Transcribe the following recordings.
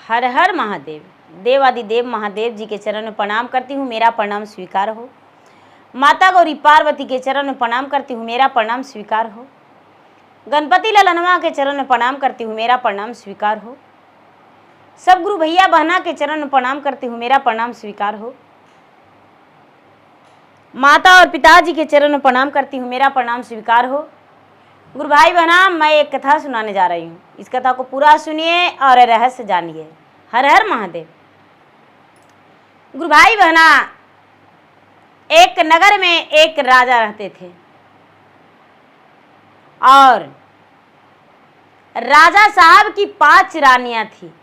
हर हर महादेव। देवादिदेव महादेव जी के चरण में प्रणाम करती हूँ, मेरा प्रणाम स्वीकार हो। माता गौरी पार्वती के चरण में प्रणाम करती हूँ, मेरा प्रणाम स्वीकार हो। गणपति ललनवा के चरण में प्रणाम करती हूँ, मेरा प्रणाम स्वीकार हो। सब गुरु भैया बहना के चरण में प्रणाम करती हूँ, मेरा प्रणाम स्वीकार हो। माता और पिताजी के चरण में प्रणाम करती हूँ, मेरा प्रणाम स्वीकार हो। गुरु भाई बहना, मैं एक कथा सुनाने जा रही हूँ। इस कथा को पूरा सुनिए और रहस्य जानिए। हर हर महादेव। गुरु भाई बहना, एक नगर में एक राजा रहते थे और राजा साहब की 5 रानियां थी।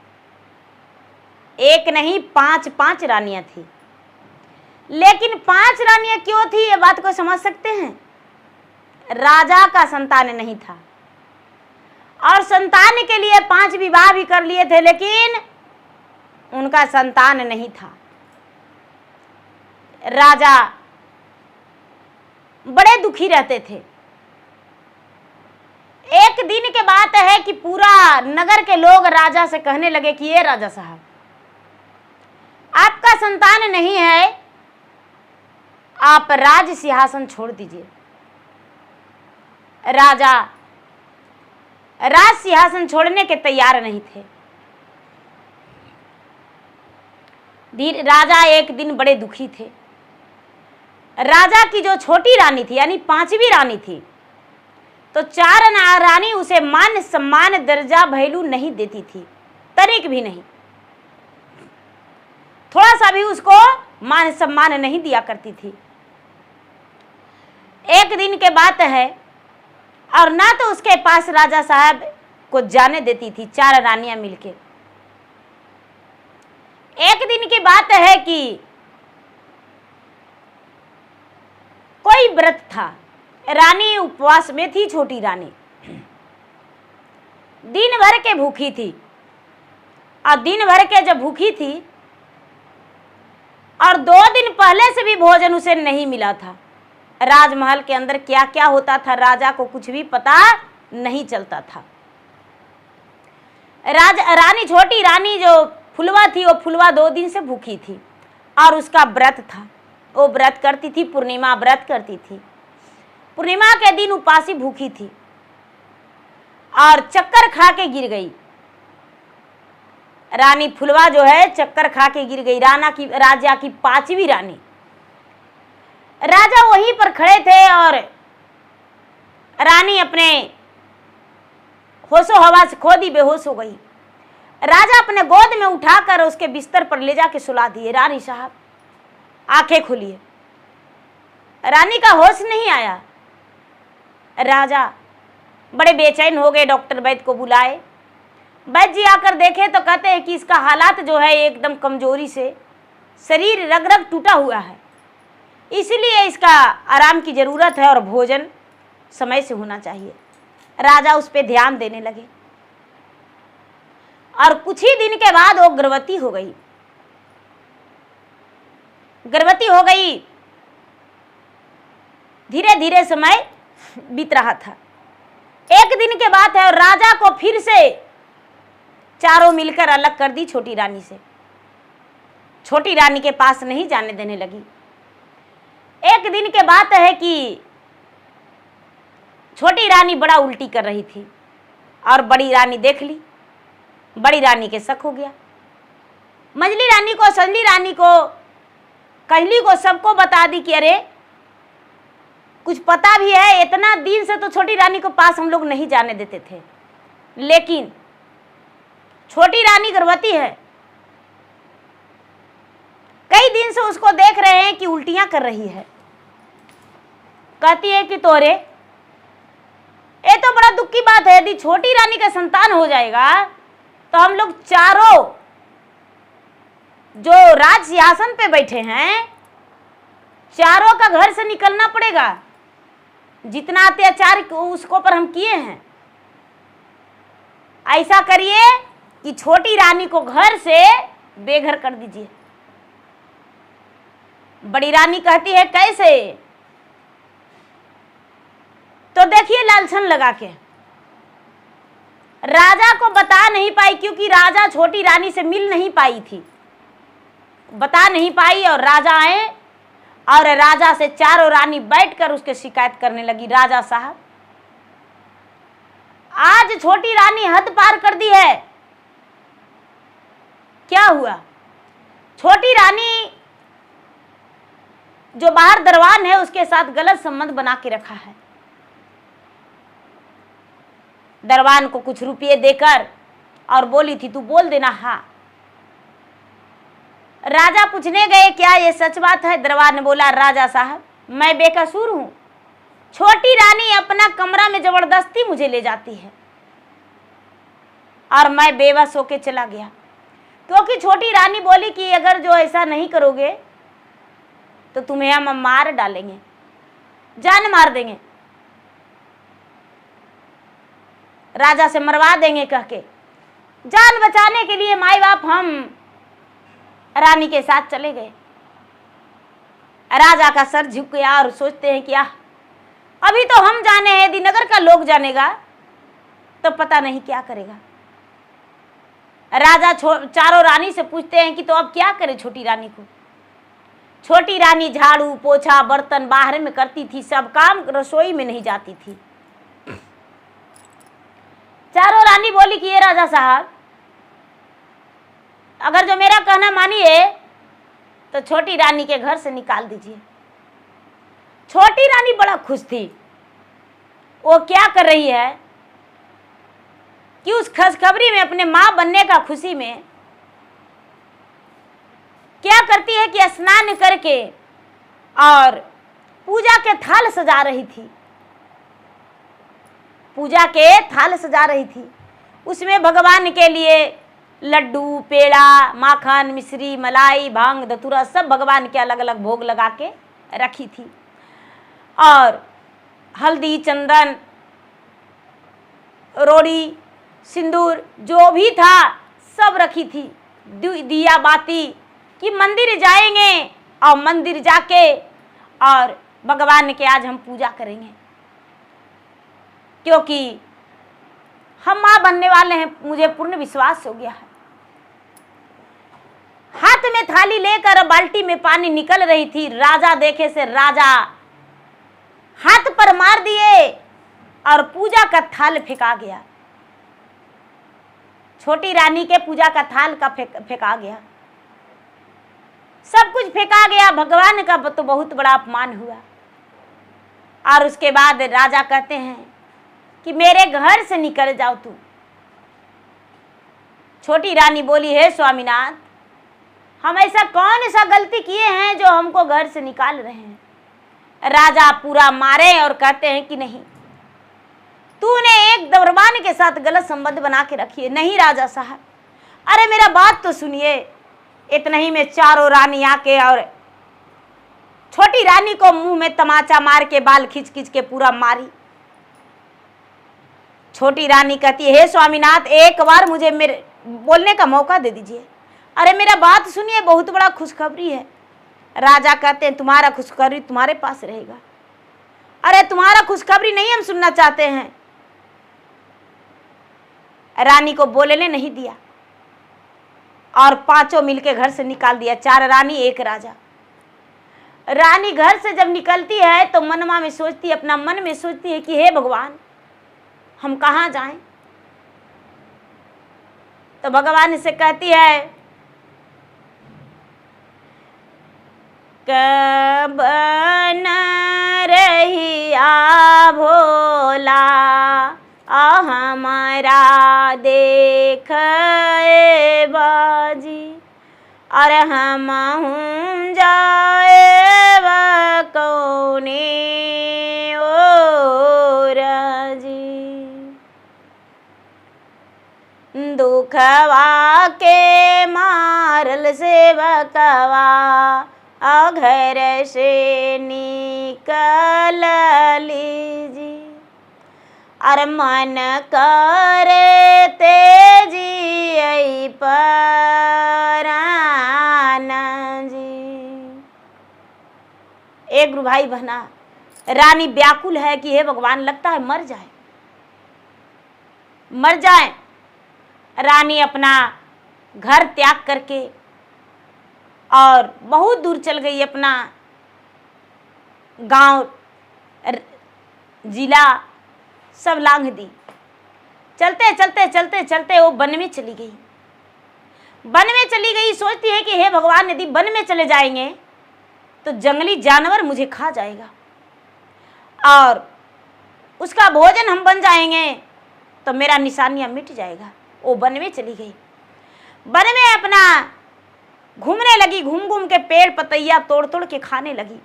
एक नहीं, 5 रानियां थी। लेकिन 5 रानियां क्यों थी, ये बात को समझ सकते हैं। राजा का संतान नहीं था और संतान के लिए 5 विवाह भी कर लिए थे, लेकिन उनका संतान नहीं था। राजा बड़े दुखी रहते थे। एक दिन के बात है कि पूरा नगर के लोग राजा से कहने लगे कि ये राजा साहब, आपका संतान नहीं है, आप राज सिंहासन छोड़ दीजिए। राजा राज सिंहासन छोड़ने के तैयार नहीं थे। राजा एक दिन बड़े दुखी थे। राजा की जो छोटी रानी थी, यानी 5वीं रानी थी, तो 4 रानी उसे मान सम्मान दर्जा वैल्यू नहीं देती थी, तनिक भी नहीं। थोड़ा सा भी उसको मान सम्मान नहीं दिया करती थी। एक दिन के बात है, और ना तो उसके पास राजा साहब को जाने देती थी 4 रानियां मिलके। एक दिन की बात है कि कोई व्रत था, रानी उपवास में थी। छोटी रानी दिन भर के भूखी थी, और दिन भर के जब भूखी थी और 2 दिन पहले से भी भोजन उसे नहीं मिला था। राजमहल के अंदर क्या क्या होता था, राजा को कुछ भी पता नहीं चलता था। रानी, छोटी रानी जो फुलवा थी, वो फुलवा 2 दिन से भूखी थी और उसका व्रत था। वो व्रत करती थी, पूर्णिमा व्रत करती थी। पूर्णिमा के दिन उपासी भूखी थी और चक्कर खा के गिर गई। रानी फुलवा जो है चक्कर खा के गिर गई। राजा की 5वीं रानी। राजा वहीं पर खड़े थे और रानी अपने होशो हवा से खो दी, बेहोश हो गई। राजा अपने गोद में उठाकर उसके बिस्तर पर ले जाके सुला दिए। रानी साहब आंखें खोलिए। रानी का होश नहीं आया। राजा बड़े बेचैन हो गए, डॉक्टर वैद्य को बुलाए। वैद्य जी आकर देखे तो कहते हैं कि इसका हालात जो है एकदम कमजोरी से, शरीर रग रग टूटा हुआ है, इसलिए इसका आराम की जरूरत है और भोजन समय से होना चाहिए। राजा उस पर ध्यान देने लगे और कुछ ही दिन के बाद वो गर्भवती हो गई। गर्भवती हो गई। धीरे धीरे समय बीत रहा था। एक दिन के बात है और राजा को फिर से चारों मिलकर अलग कर दी छोटी रानी से। छोटी रानी के पास नहीं जाने देने लगी। एक दिन के बात है कि छोटी रानी बड़ा उल्टी कर रही थी और बड़ी रानी देख ली। बड़ी रानी के शक हो गया। मंझली रानी को, संजली रानी को, कहली को, सबको बता दी कि अरे कुछ पता भी है। इतना दिन से तो छोटी रानी को पास हम लोग नहीं जाने देते थे, लेकिन छोटी रानी गर्भवती है। कई दिन से उसको देख रहे हैं कि उल्टियां कर रही है। कहती है कि तोरे, ये तो बड़ा दुख की बात है। यदि छोटी रानी का संतान हो जाएगा तो हम लोग चारों जो राज सिंहासन पे बैठे हैं, चारों का घर से निकलना पड़ेगा। जितना अत्याचार उसको पर हम किए हैं, ऐसा करिए कि छोटी रानी को घर से बेघर कर दीजिए। बड़ी रानी कहती है कैसे? तो देखिए लालछन लगा के राजा को बता नहीं पाई, क्योंकि राजा छोटी रानी से मिल नहीं पाई थी, बता नहीं पाई। और राजा आए और राजा से चारों रानी बैठकर उसके शिकायत करने लगी, राजा साहब आज छोटी रानी हद पार कर दी है। क्या हुआ? छोटी रानी जो बाहर दरबान है उसके साथ गलत संबंध बना के रखा है। दरबान को कुछ रुपये देकर और बोली थी तू बोल देना हाँ। राजा पूछने गए क्या ये सच बात है? दरबान ने बोला राजा साहब मैं बेकसूर हूं, छोटी रानी अपना कमरा में जबरदस्ती मुझे ले जाती है और मैं बेबस होके चला गया। क्योंकि छोटी रानी बोली कि अगर जो ऐसा नहीं करोगे तो तुम्हें हम मार डालेंगे, जान मार देंगे, राजा से मरवा देंगे कह के। जान बचाने के लिए माई बाप हम रानी के साथ चले गए। राजा का सर झुक गया और सोचते हैं क्या अभी तो हम जाने हैं, यदि नगर का लोग जानेगा तो पता नहीं क्या करेगा। राजा चारों रानी से पूछते हैं कि तो अब क्या करे छोटी रानी को। छोटी रानी झाड़ू पोछा बर्तन बाहर में करती थी, सब काम, रसोई में नहीं जाती थी। चारों रानी बोली कि ये राजा साहब अगर जो मेरा कहना मानिए तो छोटी रानी के घर से निकाल दीजिए। छोटी रानी बड़ा खुश थी। वो क्या कर रही है कि उस खुशखबरी में, अपने मां बनने का खुशी में क्या करती है कि स्नान करके और पूजा के थाल सजा रही थी। पूजा के थाल सजा रही थी, उसमें भगवान के लिए लड्डू पेड़ा माखन मिश्री मलाई भांग धतूरा सब भगवान के अलग अलग भोग लगा के रखी थी। और हल्दी चंदन रोड़ी सिंदूर जो भी था सब रखी थी। दिया बाती कि मंदिर जाएंगे और मंदिर जाके और भगवान के आज हम पूजा करेंगे, क्योंकि हम मां बनने वाले हैं, मुझे पूर्ण विश्वास हो गया है। हाथ में थाली लेकर बाल्टी में पानी निकल रही थी। राजा देखे से राजा हाथ पर मार दिए और पूजा का थाल फेंका गया। छोटी रानी के पूजा का थाल का फेंका गया, सब कुछ फेंका गया। भगवान का तो बहुत बड़ा अपमान हुआ। और उसके बाद राजा कहते हैं कि मेरे घर से निकल जाओ तू। छोटी रानी बोली हे स्वामीनाथ हम ऐसा कौन सा गलती किए हैं जो हमको घर से निकाल रहे हैं। राजा पूरा मारे और कहते हैं कि नहीं, तूने एक दरबान के साथ गलत संबंध बना के रखी है। नहीं राजा साहब, अरे मेरा बात तो सुनिए। इतना ही में चारों रानी आके और छोटी रानी को मुंह में तमाचा मार के बाल खींच खींच के पूरा मारी। छोटी रानी कहती है हे स्वामीनाथ एक बार मुझे मेरे बोलने का मौका दे दीजिए। अरे मेरा बात सुनिए, बहुत बड़ा खुशखबरी है। राजा कहते हैं तुम्हारा खुशखबरी तुम्हारे पास रहेगा। अरे तुम्हारा खुशखबरी नहीं हम सुनना चाहते हैं। रानी को बोलने नहीं दिया और पांचों मिलके घर से निकाल दिया, 4 रानी 1 राजा। रानी घर से जब निकलती है तो मनमा में सोचती, अपना मन में सोचती है कि हे भगवान हम कहाँ जाएं। तो भगवान से कहती है कब न रहिया भोला हमारा देख बाजी और हम जाए कौने ओ राजी। दुखवा के मारल सेवकवा घर से निकल लीजी और मन करे तेजी पराना जी। एक गुरु भाई बहना, रानी व्याकुल है कि हे भगवान लगता है मर जाए। मर जाए। रानी अपना घर त्याग करके और बहुत दूर चल गई, अपना गांव जिला सब लांघ दी। चलते चलते चलते चलते वो वन में चली गई। वन में चली गई, सोचती है कि हे भगवान, यदि वन में चले जाएंगे तो जंगली जानवर मुझे खा जाएगा और उसका भोजन हम बन जाएंगे तो मेरा निशानियां मिट जाएगा। वो वन में चली गई। वन में अपना घूमने लगी, घूम घूम के पेड़ पतैया तोड़ तोड़ के खाने लगी।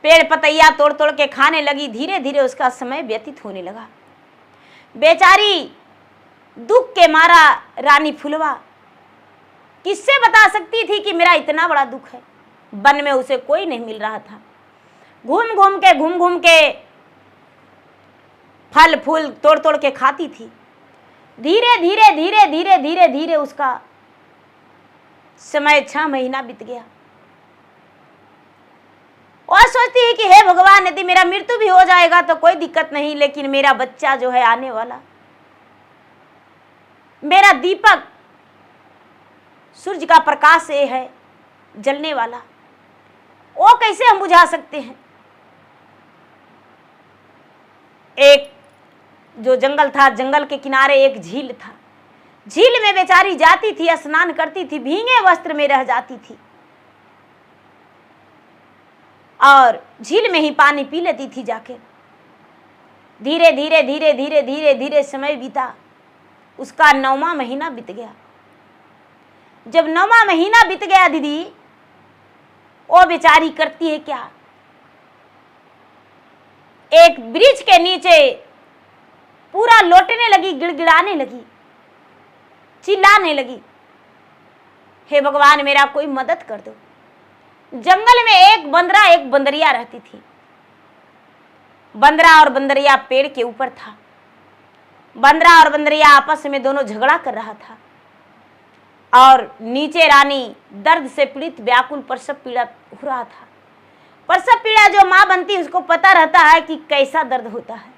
पेड़ पतैया तोड़ तोड़ के खाने लगी। धीरे धीरे उसका समय व्यतीत होने लगा। बेचारी दुख के मारा रानी फुलवा किससे बता सकती थी कि मेरा इतना बड़ा दुख है। वन में उसे कोई नहीं मिल रहा था। घूम घूम के फल फूल तोड़ तोड़ के खाती थी। धीरे धीरे धीरे धीरे धीरे धीरे उसका समय 6 महीना बीत गया। और सोचती है कि हे भगवान, यदि मेरा मृत्यु भी हो जाएगा तो कोई दिक्कत नहीं, लेकिन मेरा बच्चा जो है आने वाला, मेरा दीपक सूर्य का प्रकाश से है जलने वाला, वो कैसे हम बुझा सकते हैं। एक जो जंगल था, जंगल के किनारे एक झील था। झील में बेचारी जाती थी, स्नान करती थी, भीगे वस्त्र में रह जाती थी और झील में ही पानी पी लेती थी जाके। धीरे धीरे धीरे धीरे धीरे धीरे समय बीता। उसका 9वां महीना बीत गया। जब 9वां महीना बीत गया दीदी, वो बेचारी करती है क्या, एक वृक्ष के नीचे पूरा लौटने लगी, गिड़गिड़ाने लगी, चिल्लाने लगी, हे भगवान मेरा कोई मदद कर दो। जंगल में एक बंदरा एक बंदरिया रहती थी। बंदरा और बंदरिया पेड़ के ऊपर था। बंदरा और बंदरिया आपस में दोनों झगड़ा कर रहा था और नीचे रानी दर्द से पीड़ित व्याकुल प्रसव पीड़ा हो रहा था। प्रसव पीड़ा जो माँ बनती है उसको पता रहता है कि कैसा दर्द होता है।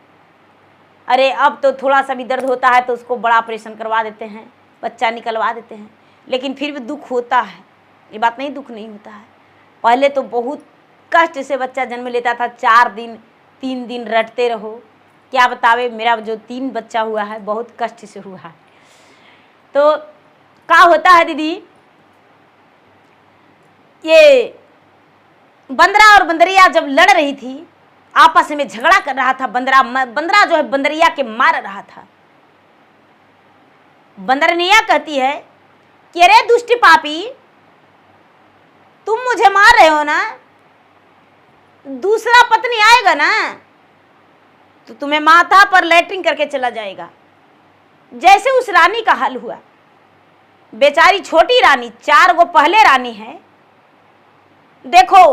अरे अब तो थोड़ा सा भी दर्द होता है तो उसको बड़ा ऑपरेशन करवा देते हैं, बच्चा निकलवा देते हैं, लेकिन फिर भी दुख होता है। ये बात नहीं दुख नहीं होता है। पहले तो बहुत कष्ट से बच्चा जन्म लेता था। 4 दिन 3 दिन रटते रहो। क्या बतावे, मेरा जो 3 बच्चा हुआ है बहुत कष्ट से हुआ है। तो क्या होता है दीदी, ये बंदरा और बंदरिया जब लड़ रही थी, आपस में झगड़ा कर रहा था। बंदरा जो है बंदरिया के मार रहा था। बंदरनिया कहती है कि अरे दुष्ट पापी, तुम मुझे मार रहे हो ना, दूसरा पत्नी आएगा ना तो तुम्हें माथा पर लैट्रिन करके चला जाएगा। जैसे उस रानी का हाल हुआ। बेचारी छोटी रानी, 4 गो पहले रानी है, देखो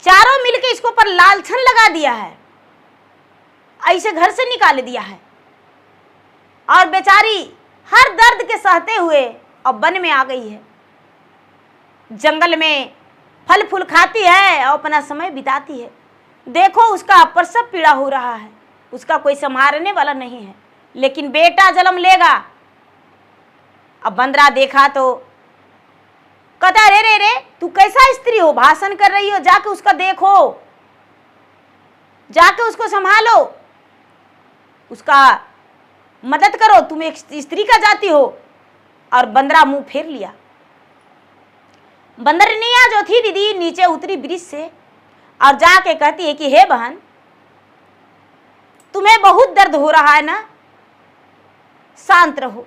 चारों मिलके इसको पर लालछन लगा दिया है, ऐसे घर से निकाल दिया है और बेचारी हर दर्द के सहते हुए अब वन में आ गई है। जंगल में फल फूल खाती है और अपना समय बिताती है। देखो उसका प्रसव पीड़ा हो रहा है, उसका कोई संभालने वाला नहीं है, लेकिन बेटा जन्म लेगा। अब बंदरा देखा तो कहता रे रे रे तू कैसा स्त्री हो, भाषण कर रही हो, जाके उसका देखो, जाके उसको संभालो, उसका मदद करो, तुम एक स्त्री का जाती हो। और बंदरा मुंह फेर लिया। बंदरनिया जो थी दीदी नीचे उतरी वृक्ष से और जाके कहती है कि हे बहन, तुम्हें बहुत दर्द हो रहा है ना, शांत रहो।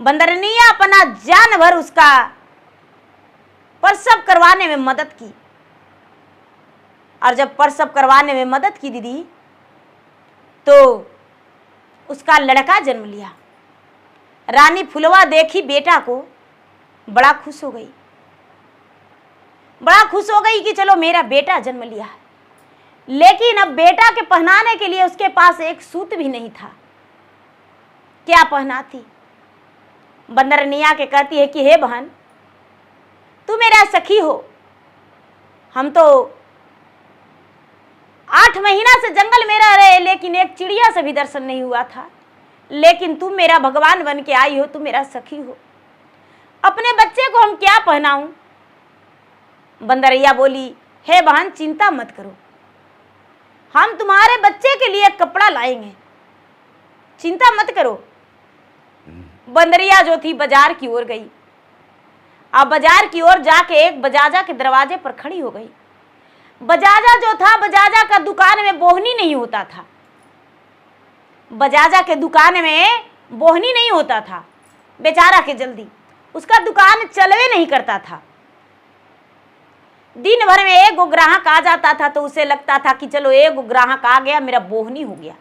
बंदरनिया अपना जान भर उसका प्रसव करवाने में मदद की और जब प्रसव करवाने में मदद की दीदी तो उसका लड़का जन्म लिया। रानी फुलवा देखी बेटा को, बड़ा खुश हो गई, बड़ा खुश हो गई कि चलो मेरा बेटा जन्म लिया है। लेकिन अब बेटा के पहनाने के लिए उसके पास एक सूत भी नहीं था। क्या पहनाती? बंदरनिया के कहती है कि हे बहन, तू मेरा सखी हो, हम तो 8 महीना से जंगल में रह रहे, लेकिन एक चिड़िया से भी दर्शन नहीं हुआ था। लेकिन तुम मेरा भगवान बन के आई हो, तुम मेरा सखी हो। अपने बच्चे को हम क्या पहनाऊं? बंदरिया बोली, हे बहन चिंता मत करो, हम तुम्हारे बच्चे के लिए कपड़ा लाएंगे, चिंता मत करो। बंदरिया जो थी बाजार की ओर गई। अब बाजार की ओर जाके एक बजाजा के दरवाजे पर खड़ी हो गई। बजाजा जो था, बजाजा का दुकान में बोहनी नहीं होता था। बजाजा के दुकान में बोहनी नहीं होता था, बेचारा के जल्दी उसका दुकान चलवे नहीं करता था। दिन भर में एक ग्राहक आ जाता था तो उसे लगता था कि चलो एक ग्राहक आ गया, मेरा बोहनी हो गया।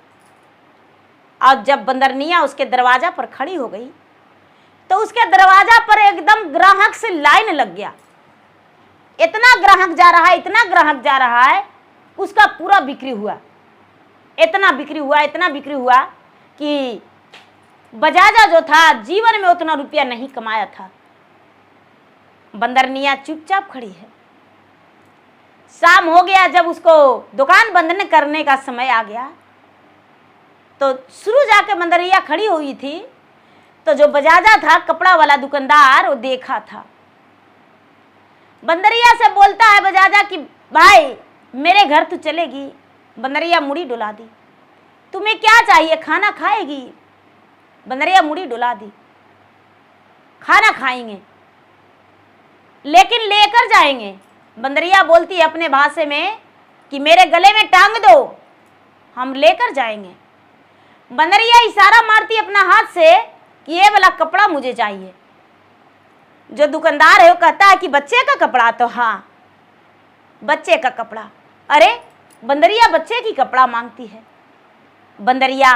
और जब बंदरनिया उसके दरवाजा पर खड़ी हो गई तो उसके दरवाजा पर एकदम ग्राहक से लाइन लग गया। इतना ग्राहक जा रहा है, इतना ग्राहक जा रहा है, उसका पूरा बिक्री हुआ। इतना बिक्री हुआ, इतना बिक्री हुआ कि बजाजा जो था जीवन में उतना रुपया नहीं कमाया था। बंदरनिया चुपचाप खड़ी है। शाम हो गया, जब उसको दुकान बंद करने का समय आ गया तो शुरू जाके बंदरिया खड़ी हुई थी तो जो बजाजा था कपड़ा वाला दुकानदार, वो देखा था। बंदरिया से बोलता है बजाजा कि भाई मेरे घर तू चलेगी? बंदरिया मुड़ी डुला दी। तुम्हें क्या चाहिए, खाना खाएगी? बंदरिया मुड़ी डुला दी। खाना खाएंगे लेकिन लेकर जाएंगे। बंदरिया बोलती है अपने भाषा में कि मेरे गले में टांग दो, हम लेकर जाएंगे। बंदरिया इशारा मारती अपना हाथ से कि ये वाला कपड़ा मुझे चाहिए। जो दुकानदार है वो कहता है कि बच्चे का कपड़ा? तो हाँ, बच्चे का कपड़ा। अरे बंदरिया बच्चे की कपड़ा मांगती है। बंदरिया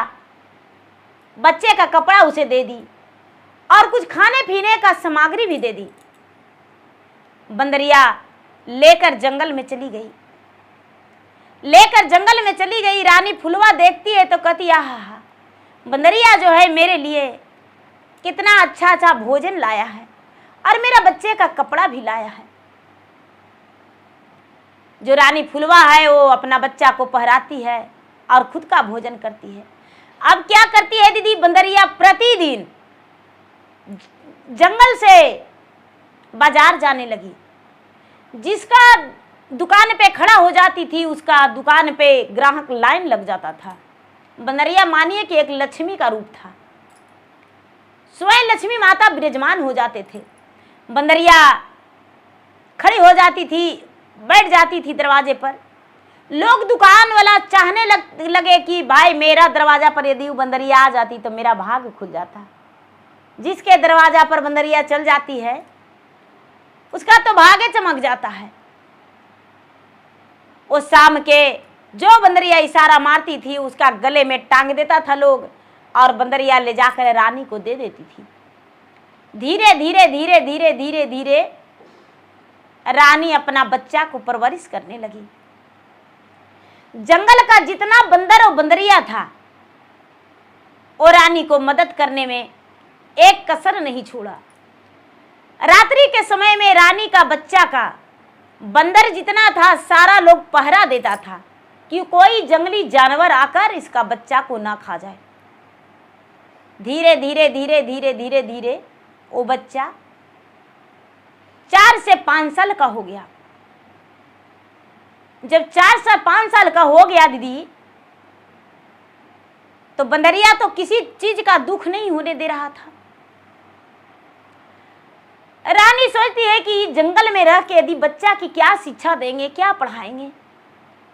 बच्चे का कपड़ा उसे दे दी और कुछ खाने पीने का सामग्री भी दे दी। बंदरिया लेकर जंगल में चली गई। लेकर जंगल में चली गई। रानी फुलवा देखती है तो कहती आहा, बंदरिया जो है मेरे लिए कितना अच्छा अच्छा भोजन लाया है और मेरा बच्चे का कपड़ा भी लाया है। जो रानी फुलवा है वो अपना बच्चा को पहराती है और खुद का भोजन करती है। अब क्या करती है दीदी बंदरिया? प्रतिदिन जंगल से बाजार जाने लगी। जिसका दुकान पे खड़ा हो जाती थी उसका दुकान पे ग्राहक लाइन लग जाता था। बंदरिया मानिए कि एक लक्ष्मी का रूप था। स्वयं लक्ष्मी माता विराजमान हो जाते थे। बंदरिया खड़ी हो जाती थी, बैठ जाती थी दरवाजे पर। लोग दुकान वाला चाहने लगे कि भाई मेरा दरवाजा पर यदि बंदरिया आ जाती तो मेरा भाग खुल जाता। जिसके दरवाजा पर बंदरिया चल जाती है उसका तो भाग्य चमक जाता है। उस शाम के जो बंदरिया इशारा मारती थी उसका गले में टांग देता था लोग और बंदरिया ले जाकर रानी को दे देती थी। धीरे धीरे धीरे धीरे धीरे धीरे रानी अपना बच्चा को परवरिश करने लगी। जंगल का जितना बंदर और बंदरिया था वो रानी को मदद करने में एक कसर नहीं छोड़ा। रात्रि के समय में रानी का बच्चा का बंदर जितना था सारा लोग पहरा देता था कि कोई जंगली जानवर आकर इसका बच्चा को ना खा जाए। धीरे धीरे धीरे धीरे धीरे धीरे वो बच्चा 4 से 5 साल का हो गया। जब 4 से 5 साल का हो गया दीदी तो बंदरिया तो किसी चीज का दुख नहीं होने दे रहा था। रानी सोचती है कि जंगल में रह के यदि बच्चा की क्या शिक्षा देंगे, क्या पढ़ाएंगे।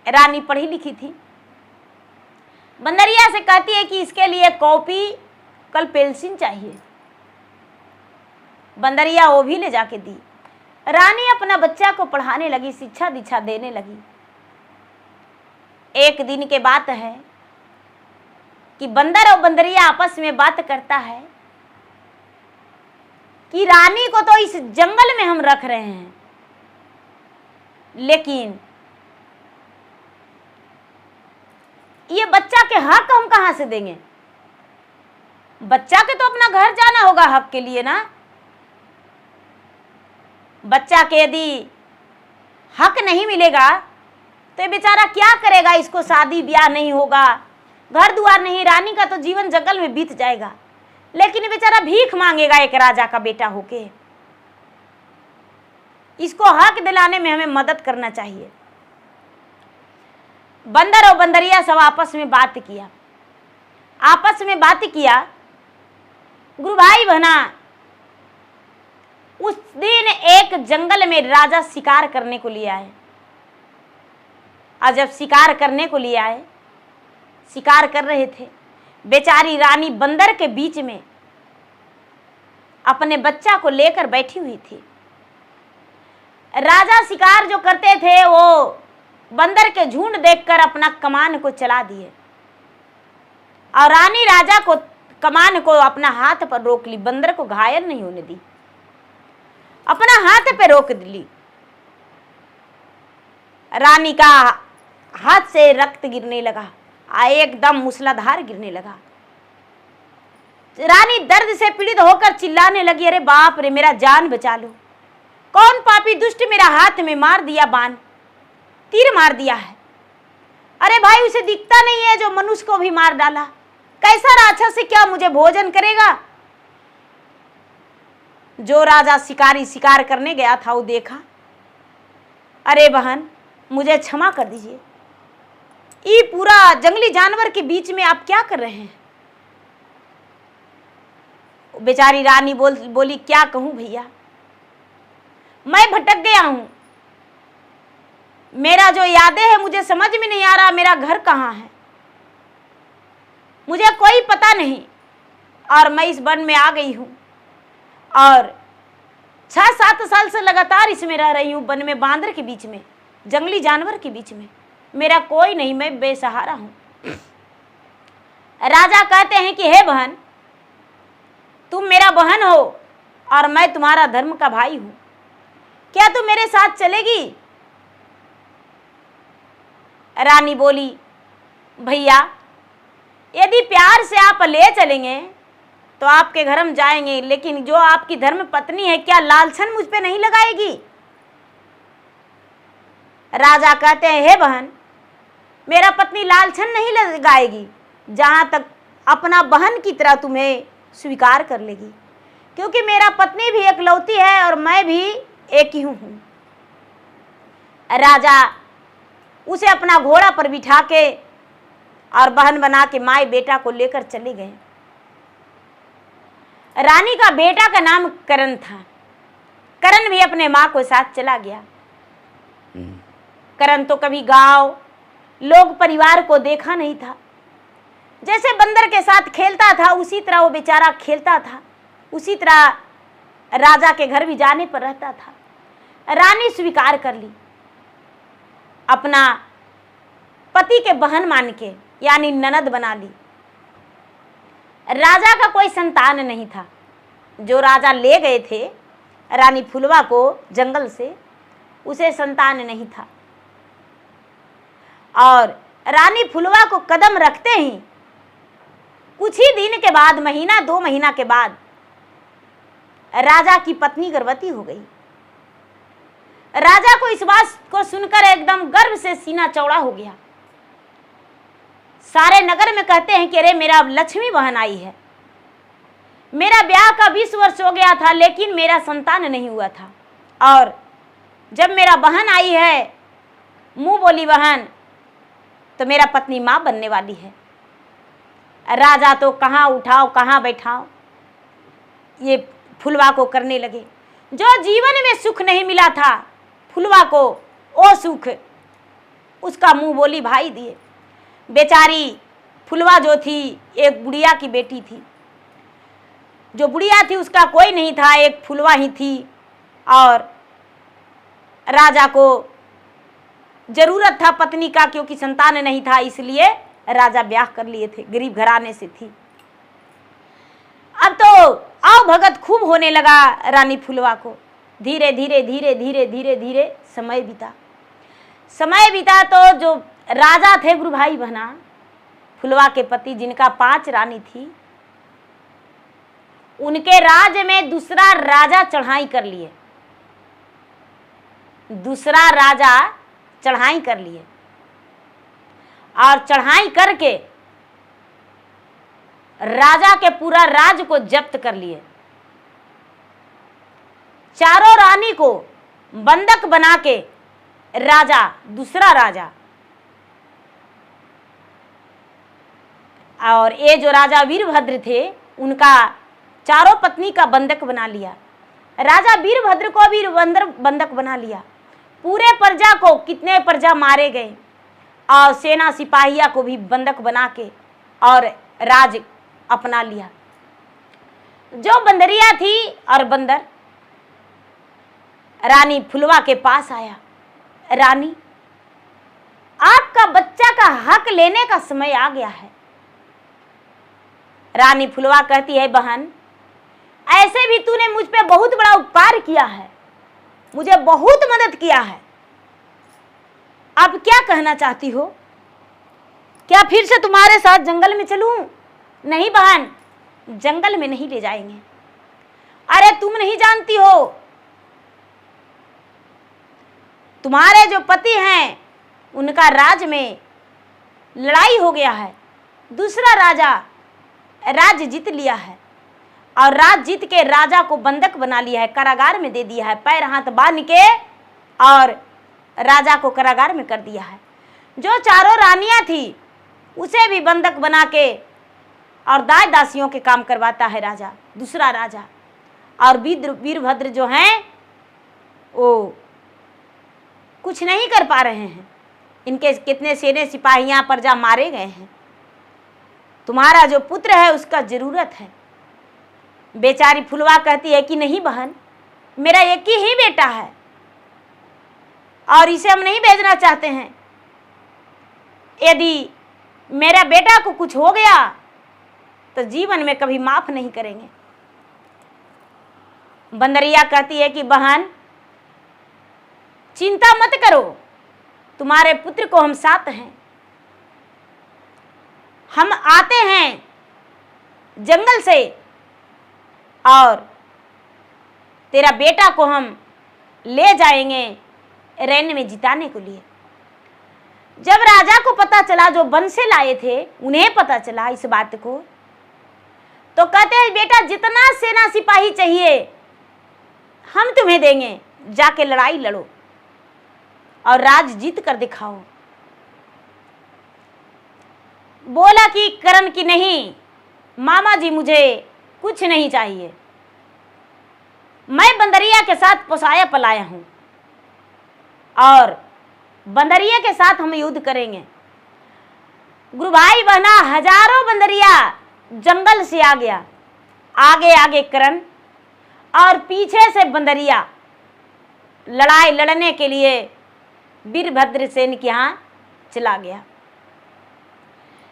रानी पढ़ी लिखी थी। बंदरिया से कहती है कि इसके लिए कॉपी कल पेंसिल चाहिए। बंदरिया वो भी ले जाके दी। रानी अपना बच्चा को पढ़ाने लगी, शिक्षा दीक्षा देने लगी। एक दिन के बात है कि बंदर और बंदरिया आपस में बात करता है कि रानी को तो इस जंगल में हम रख रहे हैं, लेकिन ये बच्चा के हक हम कहां से देंगे? बच्चा के तो अपना घर जाना होगा हक के लिए ना। बच्चा के यदि हक नहीं मिलेगा तो ये बेचारा क्या करेगा, इसको शादी ब्याह नहीं होगा, घर दुआर नहीं, रानी का तो जीवन जंगल में बीत जाएगा, लेकिन ये बेचारा भीख मांगेगा एक राजा का बेटा होके। इसको हक दिलाने में हमें मदद करना चाहिए। बंदर और बंदरिया सब आपस में बात किया। गुरु भाई बहना, उस दिन एक जंगल में राजा शिकार करने को लिए आए, और जब शिकार करने को लिए आए, शिकार कर रहे थे, बेचारी रानी बंदर के बीच में अपने बच्चा को लेकर बैठी हुई थी। राजा शिकार जो करते थे वो बंदर के झुंड देखकर अपना कमान को चला दिए, और रानी राजा को कमान को अपना हाथ पर रोक ली, बंदर को घायल नहीं होने दी, अपना हाथ पे रोक ली। रानी का हाथ से रक्त गिरने लगा, एकदम मूसलाधार गिरने लगा। रानी दर्द से पीड़ित होकर चिल्लाने लगी, अरे बाप रे, मेरा जान बचा लो, कौन पापी दुष्ट मेरा हाथ में मार दिया, बाण तीर मार दिया है। अरे भाई, उसे दिखता नहीं है जो मनुष्य को भी मार डाला, कैसा राक्षस से क्या मुझे भोजन करेगा। जो राजा शिकारी शिकार करने गया था वो देखा, अरे बहन मुझे क्षमा कर दीजिए, ये पूरा जंगली जानवर के बीच में आप क्या कर रहे हैं। बेचारी रानी बोली क्या कहूं भैया, मैं भटक गया हूं, मेरा जो यादें है मुझे समझ में नहीं आ रहा, मेरा घर कहाँ है, मुझे कोई पता नहीं, और मैं इस वन में आ गई हूं, और 6-7 साल से लगातार इसमें रह रही हूं, वन में बांदर के बीच में, जंगली जानवर के बीच में, मेरा कोई नहीं, मैं बेसहारा हूं। राजा कहते हैं कि हे बहन, तुम मेरा बहन हो और मैं तुम्हारा धर्म का भाई हूं, क्या तुम मेरे साथ चलेगी। रानी बोली, भैया यदि प्यार से आप ले चलेंगे तो आपके घर हम जाएंगे, लेकिन जो आपकी धर्म पत्नी है क्या लालछन मुझ पे नहीं लगाएगी। राजा कहते हैं, हे बहन, मेरा पत्नी लालछन नहीं लगाएगी, जहां तक अपना बहन की तरह तुम्हें स्वीकार कर लेगी, क्योंकि मेरा पत्नी भी एकलौती है और मैं भी एक ही हूं। राजा उसे अपना घोड़ा पर बिठा के और बहन बना के माए बेटा को लेकर चले गए। रानी का बेटा का नाम करण था। करण भी अपने माँ को साथ चला गया। करण तो कभी गांव लोग परिवार को देखा नहीं था, जैसे बंदर के साथ खेलता था उसी तरह वो बेचारा खेलता था, उसी तरह राजा के घर भी जाने पर रहता था। रानी स्वीकार कर ली, अपना पति के बहन मान के, यानी ननद बना ली। राजा का कोई संतान नहीं था। जो राजा ले गए थे रानी फुलवा को जंगल से, उसे संतान नहीं था। और रानी फुलवा को कदम रखते ही कुछ ही दिन के बाद, महीना 2 महीना के बाद, राजा की पत्नी गर्भवती हो गई। राजा को इस बात को सुनकर एकदम गर्व से सीना चौड़ा हो गया। सारे नगर में कहते हैं कि अरे मेरा लक्ष्मी बहन आई है, मेरा ब्याह का 20 वर्ष हो गया था लेकिन मेरा संतान नहीं हुआ था, और जब मेरा बहन आई है, मुंह बोली बहन, तो मेरा पत्नी मां बनने वाली है। राजा तो कहाँ उठाओ कहाँ बैठाओ ये फुलवा को करने लगे। जो जीवन में सुख नहीं मिला था फुलवा को, वो सुख उसका मुंह बोली भाई दिए। बेचारी फुलवा जो थी एक बुढ़िया की बेटी थी, जो बुढ़िया थी उसका कोई नहीं था, एक फुलवा ही थी, और राजा को जरूरत था पत्नी का, क्योंकि संतान नहीं था, इसलिए राजा ब्याह कर लिए थे, गरीब घराने से थी। अब तो आओ भगत खूब होने लगा रानी फुलवा को। धीरे धीरे धीरे धीरे धीरे धीरे समय बीता तो जो राजा थे गुरु भाई बहना, फुलवा के पति जिनका 5 रानी थी, उनके राज्य में दूसरा राजा चढ़ाई कर लिए। और चढ़ाई करके राजा के पूरा राज को जब्त कर लिए। चारों रानी को बंधक बना के राजा, दूसरा राजा, और ये जो राजा वीरभद्र थे उनका चारों पत्नी का बंधक बना लिया। राजा वीरभद्र को भी बंधक बना लिया। पूरे प्रजा को, कितने प्रजा मारे गए, और सेना सिपाहिया को भी बंधक बना के और राज अपना लिया। जो बंदरिया थी और बंदर रानी फुलवा के पास आया, रानी आपका बच्चा का हक लेने का समय आ गया है। रानी फुलवा कहती है, बहन ऐसे भी तूने मुझ पे बहुत बड़ा उपकार किया है, मुझे बहुत मदद किया है, अब क्या कहना चाहती हो? क्या फिर से तुम्हारे साथ जंगल में चलूं? नहीं बहन, जंगल में नहीं ले जाएंगे। अरे तुम नहीं जानती हो, तुम्हारे जो पति हैं उनका राज में लड़ाई हो गया है, दूसरा राजा राज जीत लिया है, और राज जीत के राजा को बंधक बना लिया है, कारागार में दे दिया है, पैर हाथ बांध के और राजा को कारागार में कर दिया है। जो चारों रानियां थी उसे भी बंधक बना के और दास दासियों के काम करवाता है राजा, दूसरा राजा। और वीरभद्र जो हैं वो कुछ नहीं कर पा रहे हैं, इनके कितने सेने सिपाहियां प्रजा मारे गए हैं। तुम्हारा जो पुत्र है उसका जरूरत है। बेचारी फुलवा कहती है कि नहीं बहन, मेरा एक ही बेटा है और इसे हम नहीं भेजना चाहते हैं। यदि मेरा बेटा को कुछ हो गया तो जीवन में कभी माफ नहीं करेंगे। बंदरिया कहती है कि बहन चिंता मत करो, तुम्हारे पुत्र को हम साथ हैं, हम आते हैं जंगल से और तेरा बेटा को हम ले जाएंगे रैन में जिताने के लिए। जब राजा को पता चला, जो वन से लाए थे उन्हें पता चला इस बात को, तो कहते हैं बेटा जितना सेना सिपाही चाहिए हम तुम्हें देंगे, जाके लड़ाई लड़ो और राज जीत कर दिखाओ। बोला कि करण की नहीं मामा जी, मुझे कुछ नहीं चाहिए, मैं बंदरिया के साथ पोसाया पलाया हूं और बंदरिया के साथ हम युद्ध करेंगे। गुरु भाई बहना, हजारों बंदरिया जंगल से आ गया, आगे आगे करण और पीछे से बंदरिया लड़ाई लड़ने के लिए वीरभद्र सेन के यहाँ चला गया।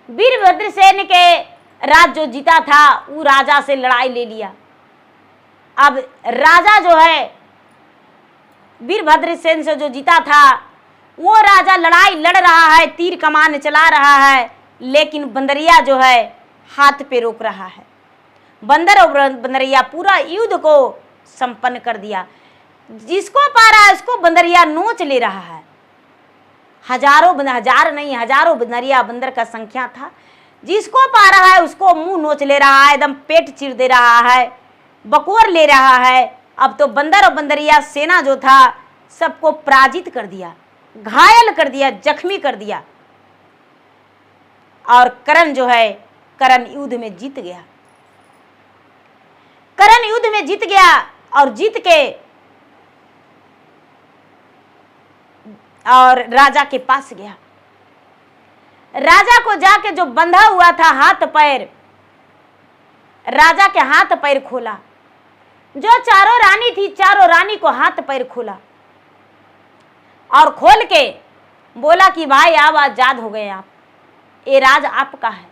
वीरभद्र सेन के राज जो जीता था वो राजा से लड़ाई ले लिया। अब राजा जो है वीरभद्र सेन से जो जीता था वो राजा लड़ाई लड़ रहा है, तीर कमान चला रहा है, लेकिन बंदरिया जो है हाथ पे रोक रहा है। बंदर और बंदरिया पूरा युद्ध को संपन्न कर दिया। जिसको पा रहा है उसको बंदरिया नोच ले रहा है। हजार नहीं हजारों बंदरिया बंदर का संख्या था। जिसको पा रहा है उसको मुंह नोच ले रहा है, एकदम पेट चीर दे रहा है, बकोर ले रहा है। अब तो बंदर और बंदरिया सेना जो था सबको पराजित कर दिया, घायल कर दिया, जख्मी कर दिया। और करण जो है, करण युद्ध में जीत गया। करण युद्ध में जीत गया और जीत के और राजा के पास गया। राजा को जाके जो बंधा हुआ था हाथ पैर, राजा के हाथ पैर खोला। जो चारों रानी थी, चारों रानी को हाथ पैर खोला और खोल के बोला कि भाई आप आजाद हो गए, आप ये राज आपका है।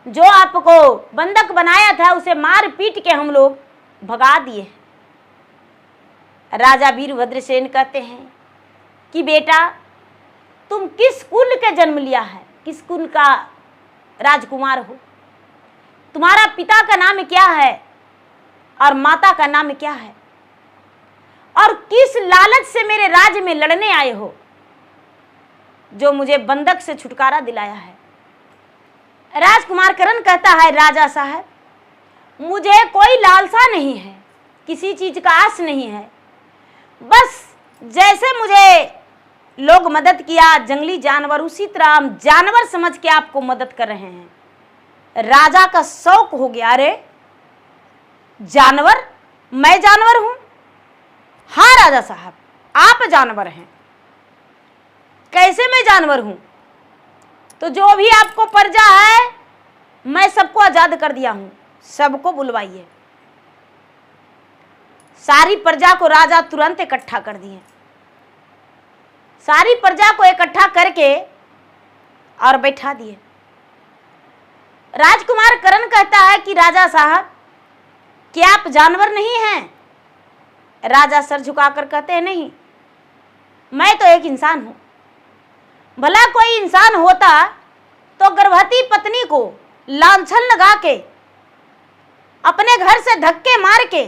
जो आपको बंधक बनाया था उसे मार पीट के हम लोग भगा दिए। राजा वीरभद्र सेन कहते हैं कि बेटा तुम किस कुल के जन्म लिया है, किस कुल का राजकुमार हो, तुम्हारा पिता का नाम क्या है और माता का नाम क्या है, और किस लालच से मेरे राज्य में लड़ने आए हो। जो मुझे बंधक से छुटकारा दिलाया है। राजकुमार करण कहता है, राजा साहब मुझे कोई लालसा नहीं है, किसी चीज का आस नहीं है, बस जैसे मुझे लोग मदद किया जंगली जानवर, उसी तरह हम जानवर समझ के आपको मदद कर रहे हैं। राजा का शौक हो गया, अरे जानवर, मैं जानवर हूं? हाँ राजा साहब आप जानवर हैं। कैसे मैं जानवर हूं? तो जो भी आपको प्रजा है मैं सबको आजाद कर दिया हूं, सबको बुलवाइए। सारी प्रजा को राजा तुरंत इकट्ठा कर दिए। सारी प्रजा को इकट्ठा करके और बैठा दिए। राजकुमार करण कहता है कि राजा साहब क्या आप जानवर नहीं हैं? राजा सर झुकाकर कहते हैं, नहीं, मैं तो एक इंसान हूं। भला कोई इंसान होता तो गर्भवती पत्नी को लांछन लगा के अपने घर से धक्के मार के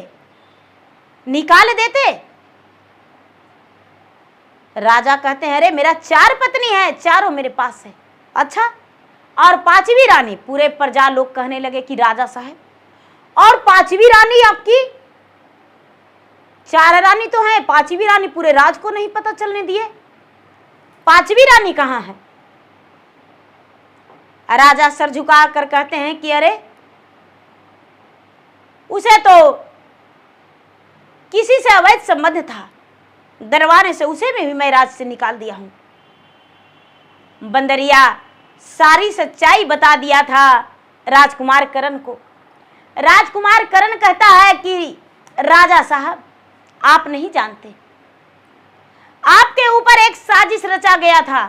निकाल देते। राजा कहते हैं, अरे मेरा 4 पत्नी है, चारों मेरे पास है। अच्छा, और 5वीं रानी? पूरे प्रजा लोग कहने लगे कि राजा साहब और 5वीं रानी आपकी? 4 रानी तो है, 5वीं रानी पूरे राज को नहीं पता चलने दिए। 5वीं रानी कहाँ है? राजा सर झुका कर कहते हैं कि अरे उसे तो किसी से अवैध संबंध था, दरबार से उसे भी मैं राज से निकाल दिया हूं। बंदरिया सारी सच्चाई बता दिया था राजकुमार करण को। राजकुमार करण कहता है कि राजा साहब आप नहीं जानते, आपके ऊपर एक साजिश रचा गया था।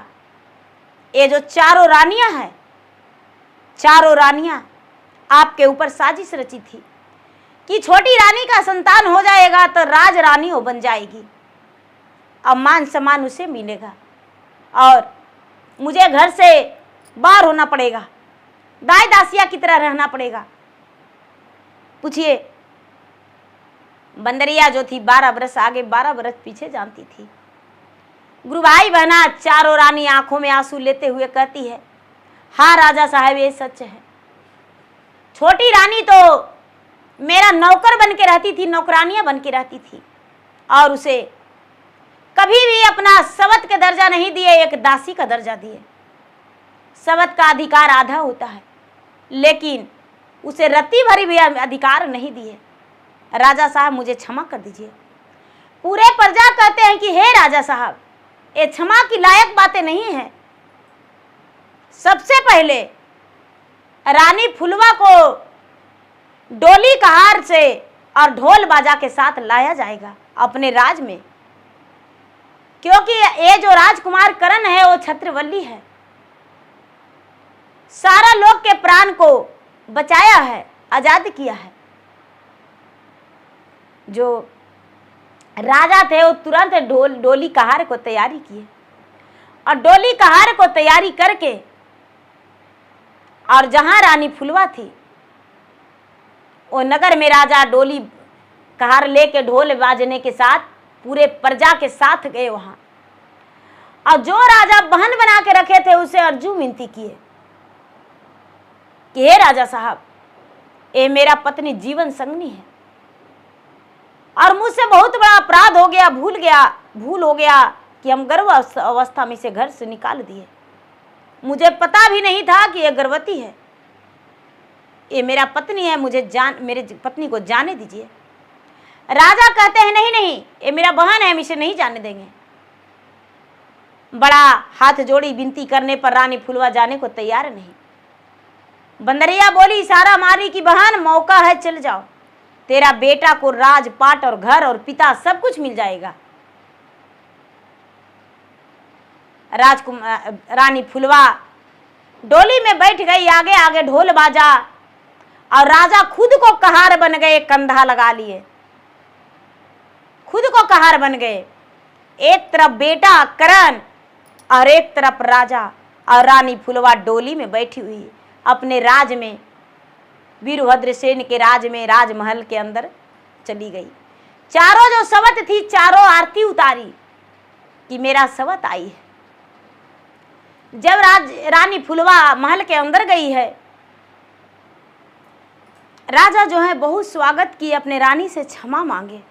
ये जो 4 रानियां हैं, 4 रानियां आपके ऊपर साजिश रची थी कि छोटी रानी का संतान हो जाएगा तो राज रानी हो बन जाएगी, अब मान सम्मान उसे मिलेगा और मुझे घर से बाहर होना पड़ेगा, दाई दासिया की तरह रहना पड़ेगा। पूछिए, बंदरिया जो थी 12 बरस आगे 12 बरस पीछे जानती थी। गुरु भाई बहना 4 रानी आंखों में आंसू लेते हुए कहती है, हाँ राजा साहब ये सच है। छोटी रानी तो मेरा नौकर बन के रहती थी, नौकरानियां बन के रहती थी और उसे कभी भी अपना सवत का दर्जा नहीं दिए, एक दासी का दर्जा दिए। सवत का अधिकार आधा होता है, लेकिन उसे रत्ती भरी भी अधिकार नहीं दिए। राजा साहब मुझे क्षमा कर दीजिए। पूरे प्रजा कहते हैं कि हे राजा साहब ये क्षमा की लायक बातें नहीं है। सबसे पहले रानी फुलवा को डोली कहार से और ढोल बाजा के साथ लाया जाएगा अपने राज में, क्योंकि ये जो राजकुमार करण है वो छत्रवल्ली है, सारा लोग के प्राण को बचाया है, आजाद किया है। जो राजा थे वो तुरंत डोली कहार को तैयारी किए और डोली कहार को तैयारी करके और जहां रानी फुलवा थी वो नगर में राजा डोली कहार लेके ढोल बाजने के साथ पूरे प्रजा के साथ गए वहां, और जो राजा बहन बना के रखे थे उसे अर्जू विनती किए कि हे राजा साहब ये मेरा पत्नी जीवन संगनी है और मुझसे बहुत बड़ा अपराध हो गया, भूल हो गया कि हम गर्भ अवस्था में से घर से निकाल दिए। मुझे पता भी नहीं था कि ये गर्भवती है, ये मेरा पत्नी है, मेरे पत्नी को जाने दीजिए। राजा कहते हैं नहीं नहीं ये मेरा बहन है, हम इसे नहीं जाने देंगे। बड़ा हाथ जोड़ी विनती करने पर रानी फुलवा जाने को तैयार नहीं। बंदरिया बोली, इशारा मारी कि बहन मौका है, चल जाओ, तेरा बेटा को राजपाट और घर और पिता सब कुछ मिल जाएगा। रानी फुलवा डोली में बैठ गई, आगे आगे ढोल बाजा और राजा खुद को कहार बन गए, कंधा लगा लिए, खुद को कहार बन गए। एक तरफ बेटा करण और एक तरफ राजा, और रानी फुलवा डोली में बैठी हुई अपने राज में, वीरभद्रसेन के राज में, राजमहल के अंदर चली गई। चारों जो सवत थी चारों आरती उतारी कि मेरा सवत आई है। जब रानी फुलवा महल के अंदर गई है, राजा जो है बहुत स्वागत किए, अपने रानी से क्षमा मांगे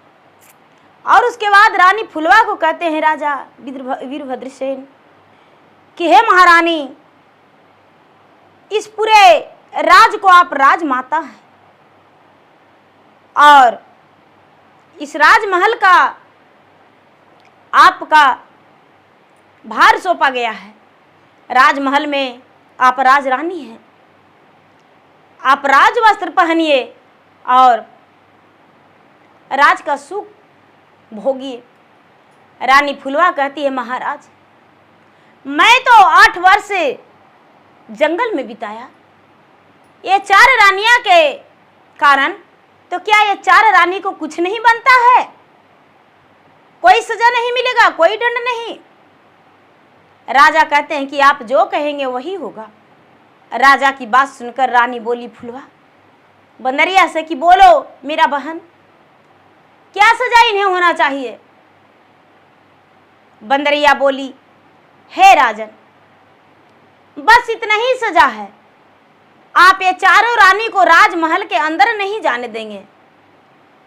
और उसके बाद रानी फुलवा को कहते हैं राजा वीरभद्रसेन कि हे महारानी, इस पूरे राज को आप राजमाता हैं और इस राजमहल का आपका भार सौंपा गया है। राजमहल में आप राजरानी हैं, आप राज वस्त्र पहनिए और राज का सुख भोगिए। रानी फुलवा कहती है महाराज, मैं तो 8 वर्ष जंगल में बिताया, ये 4 रानियां के कारण, तो क्या ये 4 रानी को कुछ नहीं बनता है? कोई सजा नहीं मिलेगा, कोई दंड नहीं? राजा कहते हैं कि आप जो कहेंगे वही होगा। राजा की बात सुनकर रानी बोली फुलवा बंदरिया से कि बोलो मेरा बहन, क्या सजा इन्हें होना चाहिए? बंदरिया बोली, हे राजन, बस इतना ही सजा है, आप ये 4 रानी को राजमहल के अंदर नहीं जाने देंगे,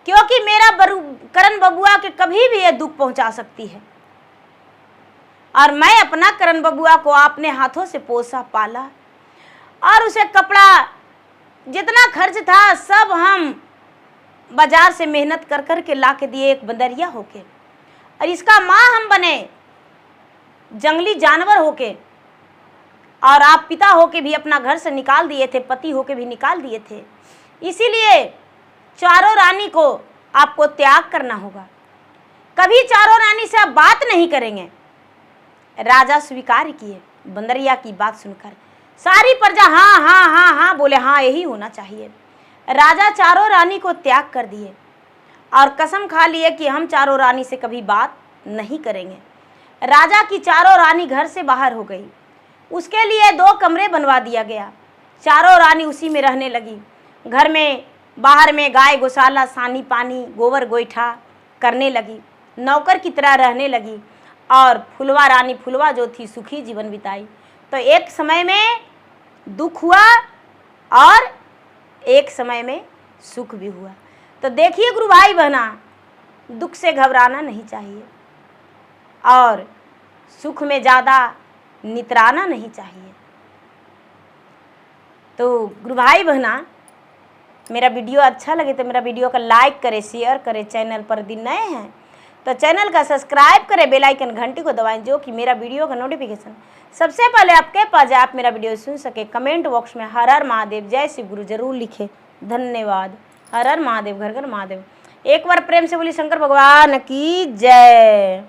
क्योंकि मेरा करण बबुआ के कभी भी ये दुख पहुंचा सकती है और मैं अपना करण बबुआ को अपने हाथों से पोसा पाला और उसे कपड़ा जितना खर्च था सब हम बाजार से मेहनत कर कर के ला के दिए एक बंदरिया होके, और इसका माँ हम बने जंगली जानवर होके, और आप पिता होके भी अपना घर से निकाल दिए थे, पति होके भी निकाल दिए थे। इसीलिए 4 रानी को आपको त्याग करना होगा, कभी 4 रानी से आप बात नहीं करेंगे। राजा स्वीकार किए बंदरिया की बात सुनकर। सारी प्रजा हाँ हाँ हाँ हाँ बोले, हाँ यही होना चाहिए। राजा 4 रानी को त्याग कर दिए और कसम खा लिए कि हम 4 रानी से कभी बात नहीं करेंगे। राजा की 4 रानी घर से बाहर हो गई, उसके लिए 2 कमरे बनवा दिया गया। 4 रानी उसी में रहने लगी। घर में बाहर में गाय गौशाला, सानी पानी, गोबर गोईठा करने लगी, नौकर की तरह रहने लगी और फुलवा रानी फुलवा जो थी सुखी जीवन बिताई। तो एक समय में दुख हुआ और एक समय में सुख भी हुआ। तो देखिए गुरु भाई बहना, दुख से घबराना नहीं चाहिए और सुख में ज़्यादा नितराना नहीं चाहिए। तो गुरु भाई बहना, मेरा वीडियो अच्छा लगे तो मेरा वीडियो का लाइक करें, शेयर करें। चैनल पर यदि नए हैं तो चैनल का सब्सक्राइब करें, बेल आइकन घंटी को दबाएं, जो कि मेरा वीडियो का नोटिफिकेशन सबसे पहले आपके पास जाए, आप मेरा वीडियो सुन सके। कमेंट बॉक्स में हर हर महादेव, जय श्री गुरु जरूर लिखें। धन्यवाद। हर हर महादेव, घर घर महादेव। एक बार प्रेम से बोली शंकर भगवान की जय।